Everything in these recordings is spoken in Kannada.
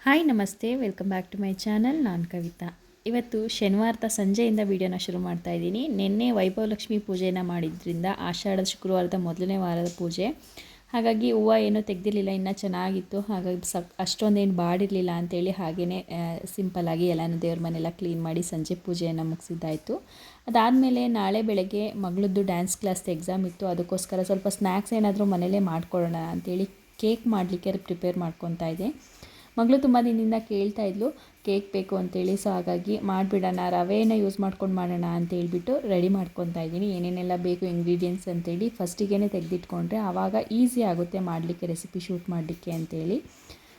ಹಾಯ್ ನಮಸ್ತೆ, welcome back to my channel. ನಾನು ಕವಿತಾ. ಇವತ್ತು ಶನಿವಾರದ ಸಂಜೆಯಿಂದ ವಿಡಿಯೋನ ಶುರು ಮಾಡ್ತಾ ಇದ್ದೀನಿ. ನಿನ್ನೆ ವೈಭವಲಕ್ಷ್ಮಿ ಪೂಜೆನ ಮಾಡಿದ್ರಿಂದ ಆಷಾಢದ ಶುಕ್ರವಾರದ ಮೊದಲನೇ ವಾರದ ಪೂಜೆ, ಹಾಗಾಗಿ ಹೂವು ಏನೂ ತೆಗೆದಿರಲಿಲ್ಲ, ಇನ್ನೂ ಚೆನ್ನಾಗಿತ್ತು. ಹಾಗಾಗಿ ಅಷ್ಟೊಂದೇನು ಬಾಡಿರಲಿಲ್ಲ ಅಂಥೇಳಿ ಹಾಗೆಯೇ ಸಿಂಪಲ್ಲಾಗಿ ಎಲ್ಲನೂ ದೇವ್ರ ಮನೆಯೆಲ್ಲ ಕ್ಲೀನ್ ಮಾಡಿ ಸಂಜೆ ಪೂಜೆಯನ್ನು ಮುಗಿಸಿದ್ದಾಯಿತು. ಅದಾದಮೇಲೆ ನಾಳೆ ಬೆಳಗ್ಗೆ ಮಗಳದ್ದು ಡ್ಯಾನ್ಸ್ ಕ್ಲಾಸ್ದು ಎಕ್ಸಾಮ್ ಇತ್ತು. ಅದಕ್ಕೋಸ್ಕರ ಸ್ವಲ್ಪ ಸ್ನ್ಯಾಕ್ಸ್ ಏನಾದರೂ ಮನೇಲೇ ಮಾಡ್ಕೊಳ್ಳೋಣ ಅಂಥೇಳಿ ಕೇಕ್ ಮಾಡಲಿಕ್ಕೆ ಪ್ರಿಪೇರ್ ಮಾಡ್ಕೊತಾ ಇದ್ದೆ. ಮಗಳು ತುಂಬ ದಿನದಿಂದ ಕೇಳ್ತಾ ಇದ್ಲು ಕೇಕ್ ಬೇಕು ಅಂತೇಳಿ. ಸೊ ಹಾಗಾಗಿ ಮಾಡಿಬಿಡೋಣ, ರವೆನ ಯೂಸ್ ಮಾಡ್ಕೊಂಡು ಮಾಡೋಣ ಅಂತೇಳ್ಬಿಟ್ಟು ರೆಡಿ ಮಾಡ್ಕೊತಾ ಇದ್ದೀನಿ. ಏನೇನೆಲ್ಲ ಬೇಕು ಇಂಗ್ರೀಡಿಯೆಂಟ್ಸ್ ಅಂತೇಳಿ ಫಸ್ಟಿಗೆ ತೆಗೆದಿಟ್ಕೊಂಡ್ರೆ ಆವಾಗ ಈಸಿ ಆಗುತ್ತೆ ಮಾಡಲಿಕ್ಕೆ, ರೆಸಿಪಿ ಶೂಟ್ ಮಾಡಲಿಕ್ಕೆ ಅಂತೇಳಿ.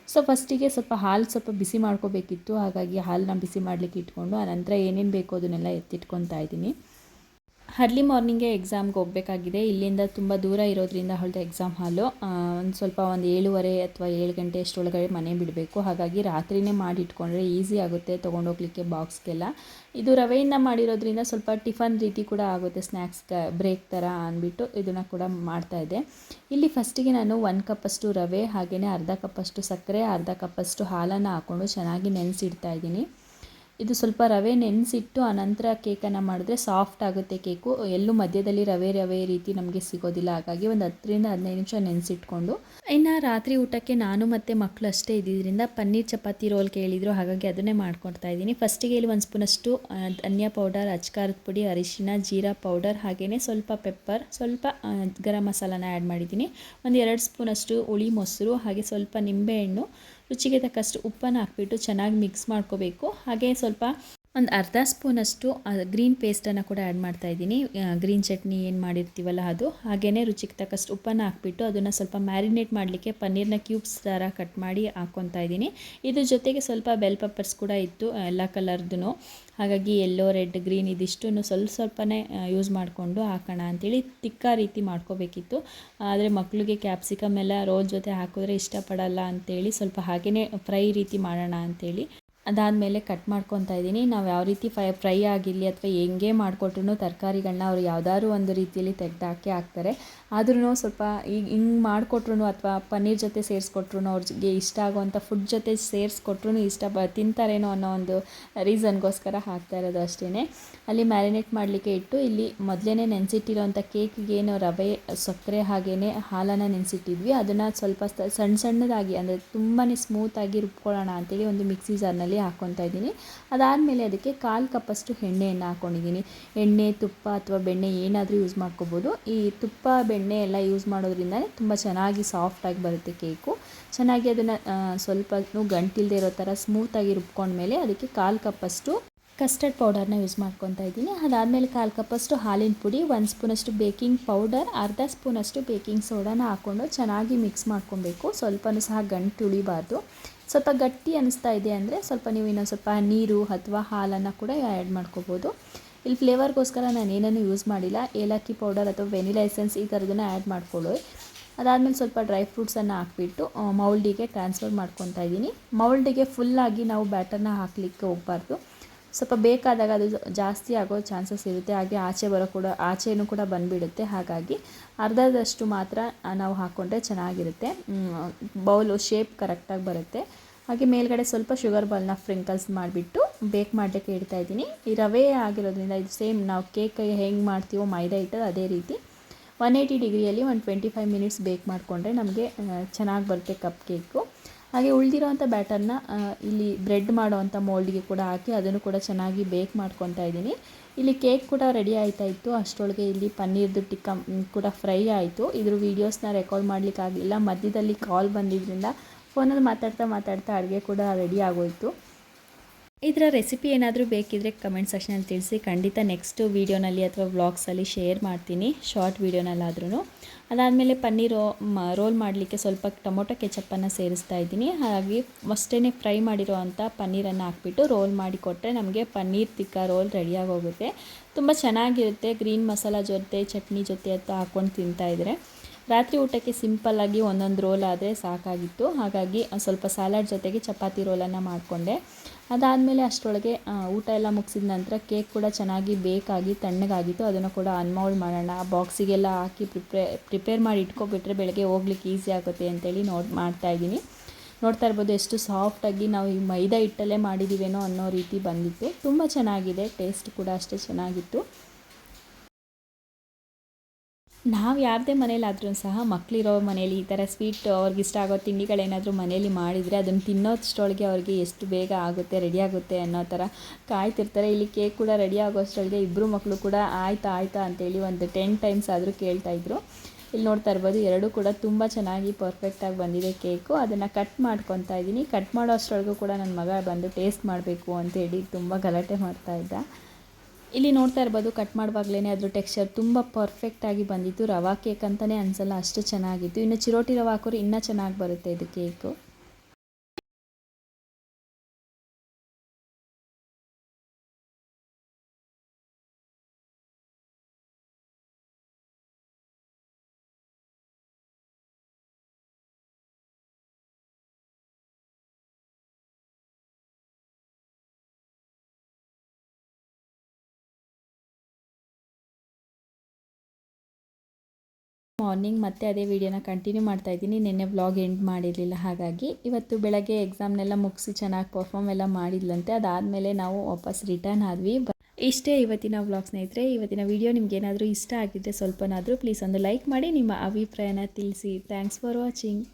ಸೊ ಫಸ್ಟಿಗೆ ಸ್ವಲ್ಪ ಬಿಸಿ ಮಾಡ್ಕೋಬೇಕಿತ್ತು. ಹಾಗಾಗಿ ಹಾಲನ್ನ ಬಿಸಿ ಮಾಡಲಿಕ್ಕೆ ಇಟ್ಕೊಂಡು ಆನಂತರ ಏನೇನು ಬೇಕೋ ಅದನ್ನೆಲ್ಲ ಎತ್ತಿಟ್ಕೊತಾ ಇದ್ದೀನಿ. ಅರ್ಲಿ ಮಾರ್ನಿಂಗೇ ಎಕ್ಸಾಮ್ಗೆ ಹೋಗಬೇಕಾಗಿದೆ. ಇಲ್ಲಿಂದ ತುಂಬ ದೂರ ಇರೋದ್ರಿಂದ ಅವಳದ್ದು ಎಕ್ಸಾಮ್ ಹಾಲು ಒಂದು 7:30 ಅಥವಾ 7 ಗಂಟೆ ಅಷ್ಟರೊಳಗಡೆ ಮನೆ ಬಿಡಬೇಕು. ಹಾಗಾಗಿ ರಾತ್ರಿಯೇ ಮಾಡಿಟ್ಕೊಂಡ್ರೆ ಈಸಿ ಆಗುತ್ತೆ ತೊಗೊಂಡೋಗ್ಲಿಕ್ಕೆ ಬಾಕ್ಸ್ಗೆಲ್ಲ. ಇದು ರವೆಯಿಂದ ಮಾಡಿರೋದ್ರಿಂದ ಸ್ವಲ್ಪ ಟಿಫನ್ ರೀತಿ ಕೂಡ ಆಗುತ್ತೆ, ಸ್ನ್ಯಾಕ್ಸ್ ಬ್ರೇಕ್ ಥರ ಅಂದ್ಬಿಟ್ಟು ಇದನ್ನು ಕೂಡ ಮಾಡ್ತಾಯಿದ್ದೆ. ಇಲ್ಲಿ ಫಸ್ಟಿಗೆ ನಾನು 1 ಕಪ್ಪಷ್ಟು ರವೆ, ಹಾಗೆಯೇ ಅರ್ಧ ಕಪ್ಪಷ್ಟು ಸಕ್ಕರೆ, ಅರ್ಧ ಕಪ್ಪಷ್ಟು ಹಾಲನ್ನು ಹಾಕ್ಕೊಂಡು ಚೆನ್ನಾಗಿ ನೆನೆಸಿಡ್ತಾ ಇದ್ದೀನಿ. ಇದು ಸ್ವಲ್ಪ ರವೆ ನೆನೆಸಿಟ್ಟು ಆನಂತರ ಕೇಕನ್ನು ಮಾಡಿದ್ರೆ ಸಾಫ್ಟ್ ಆಗುತ್ತೆ ಕೇಕು. ಎಲ್ಲೂ ಮಧ್ಯದಲ್ಲಿ ರವೆ ರೀತಿ ನಮಗೆ ಸಿಗೋದಿಲ್ಲ. ಹಾಗಾಗಿ ಒಂದು 10ರಿಂದ 15 ನಿಮಿಷ ನೆನೆಸಿಟ್ಕೊಂಡು, ಇನ್ನು ರಾತ್ರಿ ಊಟಕ್ಕೆ ನಾನು ಮತ್ತು ಮಕ್ಕಳು ಅಷ್ಟೇ ಇದ್ದಿದ್ದರಿಂದ ಪನ್ನೀರ್ ಚಪಾತಿ ರೋಲ್ ಕೇಳಿದರು. ಹಾಗಾಗಿ ಅದನ್ನೇ ಮಾಡ್ಕೊಡ್ತಾ ಇದ್ದೀನಿ. ಫಸ್ಟಿಗೆ ಇಲ್ಲಿ 1 ಸ್ಪೂನಷ್ಟು ಧನಿಯಾ ಪೌಡರ್, ಅಚ್ಕಾರದ ಪುಡಿ, ಅರಿಶಿನ, ಜೀರಾ ಪೌಡರ್, ಹಾಗೆಯೇ ಸ್ವಲ್ಪ ಪೆಪ್ಪರ್, ಸ್ವಲ್ಪ ಗರಂ ಮಸಾಲಾನ ಆ್ಯಡ್ ಮಾಡಿದ್ದೀನಿ. ಒಂದು 2 ಸ್ಪೂನಷ್ಟು ಹುಳಿ ಮೊಸರು, ಹಾಗೆ ಸ್ವಲ್ಪ ನಿಂಬೆಹಣ್ಣು, ರುಚಿಗೆ ತಕ್ಕಷ್ಟು ಉಪ್ಪನ್ನು ಹಾಕ್ಬಿಟ್ಟು ಚೆನ್ನಾಗಿ ಮಿಕ್ಸ್ ಮಾಡ್ಕೋಬೇಕು. ಹಾಗೆ ಸ್ವಲ್ಪ ಒಂದು ಅರ್ಧ ಸ್ಪೂನಷ್ಟು ಗ್ರೀನ್ ಪೇಸ್ಟನ್ನು ಕೂಡ ಆ್ಯಡ್ ಮಾಡ್ತಾಯಿದ್ದೀನಿ. ಗ್ರೀನ್ ಚಟ್ನಿ ಏನು ಮಾಡಿರ್ತೀವಲ್ಲ ಅದು. ಹಾಗೆಯೇ ರುಚಿಗೆ ತಕ್ಕಷ್ಟು ಉಪ್ಪನ್ನು ಹಾಕ್ಬಿಟ್ಟು ಅದನ್ನು ಸ್ವಲ್ಪ ಮ್ಯಾರಿನೇಟ್ ಮಾಡಲಿಕ್ಕೆ ಪನ್ನೀರ್ನ ಕ್ಯೂಬ್ಸ್ ಥರ ಕಟ್ ಮಾಡಿ ಹಾಕ್ಕೊತಾ ಇದ್ದೀನಿ. ಇದ್ರ ಜೊತೆಗೆ ಸ್ವಲ್ಪ ಬೆಲ್ ಪೆಪ್ಪರ್ಸ್ ಕೂಡ ಇತ್ತು, ಎಲ್ಲ ಕಲರ್ದು. ಹಾಗಾಗಿ ಯೆಲ್ಲೋ, ರೆಡ್, ಗ್ರೀನ್ ಇದಿಷ್ಟು ಸ್ವಲ್ಪನೇ ಯೂಸ್ ಮಾಡಿಕೊಂಡು ಹಾಕೋಣ ಅಂಥೇಳಿ ತಿಕ್ಕ ರೀತಿ ಮಾಡ್ಕೋಬೇಕಿತ್ತು. ಆದರೆ ಮಕ್ಕಳಿಗೆ ಕ್ಯಾಪ್ಸಿಕಮ್ ಎಲ್ಲ ರೋಲ್ ಜೊತೆ ಹಾಕಿದ್ರೆ ಇಷ್ಟಪಡಲ್ಲ ಅಂಥೇಳಿ ಸ್ವಲ್ಪ ಹಾಗೆಯೇ ಫ್ರೈ ರೀತಿ ಮಾಡೋಣ ಅಂಥೇಳಿ ಅದಾದಮೇಲೆ ಕಟ್ ಮಾಡ್ಕೊತಾ ಇದ್ದೀನಿ. ನಾವು ಯಾವ ರೀತಿ ಫ್ರೈ ಆಗಿರಲಿ ಅಥವಾ ಹೆಂಗೆ ಮಾಡಿಕೊಟ್ರು ತರಕಾರಿಗಳನ್ನ ಅವ್ರು ಯಾವುದಾದ್ರು ಒಂದು ರೀತಿಯಲ್ಲಿ ತೆಗೆದು ಹಾಕ್ತಾರೆ. ಆದ್ರೂ ಸ್ವಲ್ಪ ಈಗ ಹಿಂಗೆ ಮಾಡಿಕೊಟ್ರು ಅಥವಾ ಪನ್ನೀರ್ ಜೊತೆ ಸೇರಿಸ್ಕೊಟ್ರು ಅವ್ರಿಗೆ ಇಷ್ಟ ಆಗೋವಂಥ ಫುಡ್ ಜೊತೆ ಸೇರಿಸ್ಕೊಟ್ರು ತಿಂತಾರೇನೋ ಅನ್ನೋ ಒಂದು ರೀಸನ್ಗೋಸ್ಕರ ಹಾಕ್ತಾ ಇರೋದು ಅಷ್ಟೇ. ಅಲ್ಲಿ ಮ್ಯಾರಿನೇಟ್ ಮಾಡಲಿಕ್ಕೆ ಇಟ್ಟು ಇಲ್ಲಿ ಮೊದಲೇ ನೆನೆಸಿಟ್ಟಿರೋವಂಥ ಕೇಕಿಗೇನು ರವೆ, ಸಕ್ಕರೆ ಹಾಗೆಯೇ ಹಾಲನ್ನು ನೆನೆಸಿಟ್ಟಿದ್ವಿ, ಅದನ್ನು ಸ್ವಲ್ಪ ಸಣ್ಣದಾಗಿ ಅಂದರೆ ತುಂಬಾ ಸ್ಮೂತಾಗಿ ರುಬ್ಕೊಳ್ಳೋಣ ಅಂತೇಳಿ ಒಂದು ಮಿಕ್ಸಿ ಜಾರ್ನಲ್ಲಿ ಹಾಕ್ಕೊತಾ ಇದ್ದೀನಿ. ಅದಾದಮೇಲೆ ಅದಕ್ಕೆ 1/4 ಕಪ್ಪಷ್ಟು ಎಣ್ಣೆಯನ್ನು ಹಾಕ್ಕೊಂಡಿದ್ದೀನಿ. ಎಣ್ಣೆ, ತುಪ್ಪ ಅಥವಾ ಬೆಣ್ಣೆ ಏನಾದರೂ ಯೂಸ್ ಮಾಡ್ಕೋಬೋದು. ಈ ತುಪ್ಪ, ಬೆಣ್ಣೆ ಎಲ್ಲ ಯೂಸ್ ಮಾಡೋದ್ರಿಂದ ತುಂಬ ಚೆನ್ನಾಗಿ ಸಾಫ್ಟಾಗಿ ಬರುತ್ತೆ ಕೇಕು. ಚೆನ್ನಾಗಿ ಅದನ್ನು ಸ್ವಲ್ಪ ಗಂಟಿಲ್ಲದೆ ಇರೋ ಥರ ಸ್ಮೂತಾಗಿ ರುಬ್ಕೊಂಡ್ಮೇಲೆ ಅದಕ್ಕೆ 1/4 ಕಪ್ಪಷ್ಟು ಕಸ್ಟರ್ಡ್ ಪೌಡರ್ನ ಯೂಸ್ ಮಾಡ್ಕೊತಾ ಇದ್ದೀನಿ. ಅದಾದಮೇಲೆ 1/4 ಕಪ್ಪಷ್ಟು ಹಾಲಿನ ಪುಡಿ, 1 ಸ್ಪೂನಷ್ಟು ಬೇಕಿಂಗ್ ಪೌಡರ್, ಅರ್ಧ ಸ್ಪೂನಷ್ಟು ಬೇಕಿಂಗ್ ಸೋಡಾನ ಹಾಕ್ಕೊಂಡು ಚೆನ್ನಾಗಿ ಮಿಕ್ಸ್ ಮಾಡ್ಕೊಬೇಕು. ಸ್ವಲ್ಪನೂ ಸಹ ಗಂಟು ಉಳಿಬಾರ್ದು. ಸ್ವಲ್ಪ ಗಟ್ಟಿ ಅನ್ನಿಸ್ತಾ ಇದೆ ಅಂದರೆ ಸ್ವಲ್ಪ ನೀವು ಇನ್ನೊಂದು ಸ್ವಲ್ಪ ನೀರು ಅಥವಾ ಹಾಲನ್ನು ಕೂಡ ಆ್ಯಡ್ ಮಾಡ್ಕೋಬೋದು. ಇಲ್ಲಿ ಫ್ಲೇವರ್ಗೋಸ್ಕರ ನಾನು ಏನನ್ನೂ ಯೂಸ್ ಮಾಡಿಲ್ಲ. ಏಲಕ್ಕಿ ಪೌಡರ್ ಅಥವಾ ವೆನಿಲಾ ಎಸೆನ್ಸ್ ಈ ಥರದನ್ನು ಆ್ಯಡ್ ಮಾಡ್ಕೊಳ್ಳಿ. ಅದಾದಮೇಲೆ ಸ್ವಲ್ಪ ಡ್ರೈ ಫ್ರೂಟ್ಸನ್ನು ಹಾಕ್ಬಿಟ್ಟು ಮೌಲ್ಡಿಗೆ ಟ್ರಾನ್ಸ್ಫರ್ ಮಾಡ್ಕೊತಾ ಇದ್ದೀನಿ. ಮೌಲ್ಡಿಗೆ ಫುಲ್ಲಾಗಿ ನಾವು ಬ್ಯಾಟರ್ನ ಹಾಕಲಿಕ್ಕೆ ಹೋಗಬಾರ್ದು. ಸ್ವಲ್ಪ ಬೇಕಾದಾಗ ಅದು ಜಾಸ್ತಿ ಆಗೋ ಚಾನ್ಸಸ್ ಇರುತ್ತೆ. ಹಾಗೆ ಆಚೆನೂ ಕೂಡ ಬಂದುಬಿಡುತ್ತೆ. ಹಾಗಾಗಿ ಅರ್ಧದಷ್ಟು ಮಾತ್ರ ನಾವು ಹಾಕ್ಕೊಂಡ್ರೆ ಚೆನ್ನಾಗಿರುತ್ತೆ. ಬೌಲು ಶೇಪ್ ಕರೆಕ್ಟಾಗಿ ಬರುತ್ತೆ. ಹಾಗೆ ಮೇಲ್ಗಡೆ ಸ್ವಲ್ಪ ಶುಗರ್ ಬಾಲ್ನ ಸ್ಪ್ರಿಂಕಲ್ಸ್ ಮಾಡಿಬಿಟ್ಟು ಬೇಕ್ ಮಾಡಲಿಕ್ಕೆ ಇಡ್ತಾಯಿದ್ದೀನಿ. ಈ ರವೆ ಆಗಿರೋದ್ರಿಂದ ಇದು ಸೇಮ್ ನಾವು ಕೇಕ್ ಹೆಂಗೆ ಮಾಡ್ತೀವೋ ಮೈದಾ ಹಿಟ್ಟು ಅದೇ ರೀತಿ 180 ಡಿಗ್ರಿಯಲ್ಲಿ 25 ಮಿನಿಟ್ಸ್ ಬೇಕ್ ಮಾಡಿಕೊಂಡ್ರೆ ನಮಗೆ ಚೆನ್ನಾಗಿ ಬರುತ್ತೆ ಕಪ್ ಕೇಕು. ಹಾಗೆ ಉಳಿದಿರೋವಂಥ ಬ್ಯಾಟರ್ನ ಇಲ್ಲಿ ಬ್ರೆಡ್ ಮಾಡೋವಂಥ ಮೋಲ್ಡ್ಗೆ ಕೂಡ ಹಾಕಿ ಅದನ್ನು ಕೂಡ ಚೆನ್ನಾಗಿ ಬೇಕ್ ಮಾಡ್ಕೊತಾ ಇದ್ದೀನಿ. ಇಲ್ಲಿ ಕೇಕ್ ಕೂಡ ರೆಡಿ ಆಯ್ತಾಯಿತ್ತು. ಅಷ್ಟರೊಳಗೆ ಇಲ್ಲಿ ಪನ್ನೀರ್ದು ಟಿಕ್ಕ ಕೂಡ ಫ್ರೈ ಆಯಿತು. ಇದ್ರ ವೀಡಿಯೋಸ್ನ ರೆಕಾರ್ಡ್ ಮಾಡಲಿಕ್ಕಾಗಲಿಲ್ಲ, ಮಧ್ಯದಲ್ಲಿ ಕಾಲ್ ಬಂದಿದ್ದರಿಂದ ಫೋನಲ್ಲಿ ಮಾತಾಡ್ತಾ ಅಡುಗೆ ಕೂಡ ರೆಡಿ ಆಗೋಯಿತು. ಇದರ ರೆಸಿಪಿ ಏನಾದರೂ ಬೇಕಿದ್ದರೆ ಕಮೆಂಟ್ ಸೆಕ್ಷನಲ್ಲಿ ತಿಳಿಸಿ. ಖಂಡಿತ ನೆಕ್ಸ್ಟು ವೀಡಿಯೋನಲ್ಲಿ ಅಥವಾ ವ್ಲಾಗ್ಸಲ್ಲಿ ಶೇರ್ ಮಾಡ್ತೀನಿ, ಶಾರ್ಟ್ ವೀಡಿಯೋನಲ್ಲಾದ್ರೂ. ಅದಾದಮೇಲೆ ಪನ್ನೀರ್ ರೋಲ್ ಮಾಡಲಿಕ್ಕೆ ಸ್ವಲ್ಪ ಟೊಮೊಟೊ ಕೆಚಪ್ಪನ್ನು ಸೇರಿಸ್ತಾ ಇದ್ದೀನಿ. ಹಾಗೆ ಅಷ್ಟೇ ಫ್ರೈ ಮಾಡಿರೋ ಅಂಥ ಪನ್ನೀರನ್ನು ಹಾಕ್ಬಿಟ್ಟು ರೋಲ್ ಮಾಡಿ ಕೊಟ್ಟರೆ ನಮಗೆ ಪನ್ನೀರ್ ತಿಕ್ಕ ರೋಲ್ ರೆಡಿಯಾಗಿ ಹೋಗುತ್ತೆ. ತುಂಬ ಚೆನ್ನಾಗಿರುತ್ತೆ. ಗ್ರೀನ್ ಮಸಾಲ ಜೊತೆ, ಚಟ್ನಿ ಜೊತೆ ಅಂತ ಹಾಕ್ಕೊಂಡು ತಿಂತಾಯಿದ್ರೆ ರಾತ್ರಿ ಊಟಕ್ಕೆ ಸಿಂಪಲ್ಲಾಗಿ ಒಂದೊಂದು ರೋಲ್ ಆದರೆ ಸಾಕಾಗಿತ್ತು. ಹಾಗಾಗಿ ಸ್ವಲ್ಪ ಸ್ಯಾಲಡ್ ಜೊತೆಗೆ ಚಪಾತಿ ರೋಲನ್ನು ಮಾಡಿಕೊಂಡೆ. ಅದಾದಮೇಲೆ ಅಷ್ಟರೊಳಗೆ ಊಟ ಎಲ್ಲ ಮುಗಿಸಿದ ನಂತರ ಕೇಕ್ ಕೂಡ ಚೆನ್ನಾಗಿ ಬೇಕಾಗಿ ತಣ್ಣಗಾಗಿತ್ತು. ಅದನ್ನು ಕೂಡ ಅನ್ಮೌಲ್ಡ್ ಮಾಡೋಣ, ಬಾಕ್ಸಿಗೆಲ್ಲ ಹಾಕಿ ಪ್ರಿಪೇರ್ ಮಾಡಿ ಇಟ್ಕೊಬಿಟ್ರೆ ಬೆಳಗ್ಗೆ ಹೋಗ್ಲಿಕ್ಕೆ ಈಸಿ ಆಗುತ್ತೆ ಅಂತೇಳಿ ಮಾಡ್ತಾಯಿದ್ದೀನಿ. ನೋಡ್ತಾ ಇರ್ಬೋದು ಎಷ್ಟು ಸಾಫ್ಟಾಗಿ ನಾವು ಈ ಮೈದಾ ಹಿಟ್ಟಲ್ಲೇ ಮಾಡಿದ್ದೀವೇನೋ ಅನ್ನೋ ರೀತಿ ಬಂದಿತ್ತು. ತುಂಬ ಚೆನ್ನಾಗಿದೆ, ಟೇಸ್ಟ್ ಕೂಡ ಅಷ್ಟೇ ಚೆನ್ನಾಗಿತ್ತು. ನಾವು ಯಾರದೇ ಮನೇಲಾದ್ರೂ ಸಹ ಮಕ್ಕಳಿರೋ ಮನೇಲಿ ಈ ಥರ ಸ್ವೀಟ್ ಅವ್ರಿಗೆ ಇಷ್ಟ ಆಗೋ ತಿಂಡಿಗಳೇನಾದರೂ ಮನೇಲಿ ಮಾಡಿದರೆ ಅದನ್ನು ತಿನ್ನೋಷ್ಟರೊಳಗೆ ಅವ್ರಿಗೆ ಎಷ್ಟು ಬೇಗ ಆಗುತ್ತೆ, ರೆಡಿ ಆಗುತ್ತೆ ಅನ್ನೋ ಥರ ಕಾಯ್ತಿರ್ತಾರೆ. ಇಲ್ಲಿ ಕೇಕ್ ಕೂಡ ರೆಡಿ ಆಗೋಷ್ಟರೊಳಗೆ ಇಬ್ಬರು ಮಕ್ಕಳು ಕೂಡ ಆಯ್ತಾ ಅಂತೇಳಿ ಒಂದು 10 ಟೈಮ್ಸ್ ಆದರೂ ಕೇಳ್ತಾಯಿದ್ರು. ಇಲ್ಲಿ ನೋಡ್ತಾ ಇರ್ಬೋದು ಎರಡೂ ಕೂಡ ತುಂಬ ಚೆನ್ನಾಗಿ ಪರ್ಫೆಕ್ಟಾಗಿ ಬಂದಿದೆ ಕೇಕು. ಅದನ್ನು ಕಟ್ ಮಾಡ್ಕೊತಾ ಇದ್ದೀನಿ. ಕಟ್ ಮಾಡೋ ಅಷ್ಟರೊಳಗೂ ಕೂಡ ನನ್ನ ಮಗ ಬಂದು ಟೇಸ್ಟ್ ಮಾಡಬೇಕು ಅಂತೇಳಿ ತುಂಬ ಗಲಾಟೆ ಮಾಡ್ತಾಯಿದ್ದ. ಇಲ್ಲಿ ನೋಡ್ತಾ ಇರ್ಬೋದು ಕಟ್ ಮಾಡುವಾಗಲೇ ಅದ್ರ ಟೆಕ್ಸ್ಚರ್ ತುಂಬ ಪರ್ಫೆಕ್ಟಾಗಿ ಬಂದಿತ್ತು. ರವಾ ಕೇಕ್ ಅಂತಲೇ ಅನಿಸಲ್ಲ, ಅಷ್ಟು ಚೆನ್ನಾಗಿತ್ತು. ಇನ್ನು ಚಿರೋಟಿ ರವೆ ಹಾಕೋರು ಇನ್ನೂ ಚೆನ್ನಾಗಿ ಬರುತ್ತೆ ಇದು ಕೇಕು. ಮಾರ್ನಿಂಗ್ ಮತ್ತೆ ಅದೇ ವಿಡಿಯೋನ ಕಂಟಿನ್ಯೂ ಮಾಡ್ತಾ ಇದ್ದೀನಿ. ನಿನ್ನೆ ವ್ಲಾಗ್ ಎಂಡ್ ಮಾಡಿರಲಿಲ್ಲ, ಹಾಗಾಗಿ ಇವತ್ತು ಬೆಳಗ್ಗೆ ಎಕ್ಸಾಮ್ನೆಲ್ಲ ಮುಗಿಸಿ ಚೆನ್ನಾಗಿ ಪರ್ಫಾರ್ಮ್ ಎಲ್ಲ ಮಾಡಿದ್ಲಂತೆ. ಅದಾದಮೇಲೆ ನಾವು ವಾಪಸ್ ರಿಟರ್ನ್ ಆದ್ವಿ. ಇಷ್ಟೇ ಇವತ್ತಿನ ವ್ಲಾಗ್ ಸ್ನೇಹಿತರೆ. ಇವತ್ತಿನ ವಿಡಿಯೋ ನಿಮ್ಗೆ ಏನಾದರೂ ಇಷ್ಟ ಆಗಿದ್ದರೆ ಸ್ವಲ್ಪನಾದರೂ ಪ್ಲೀಸ್ ಒಂದು ಲೈಕ್ ಮಾಡಿ, ನಿಮ್ಮ ಅಭಿಪ್ರಾಯನ ತಿಳಿಸಿ. Thanks for watching.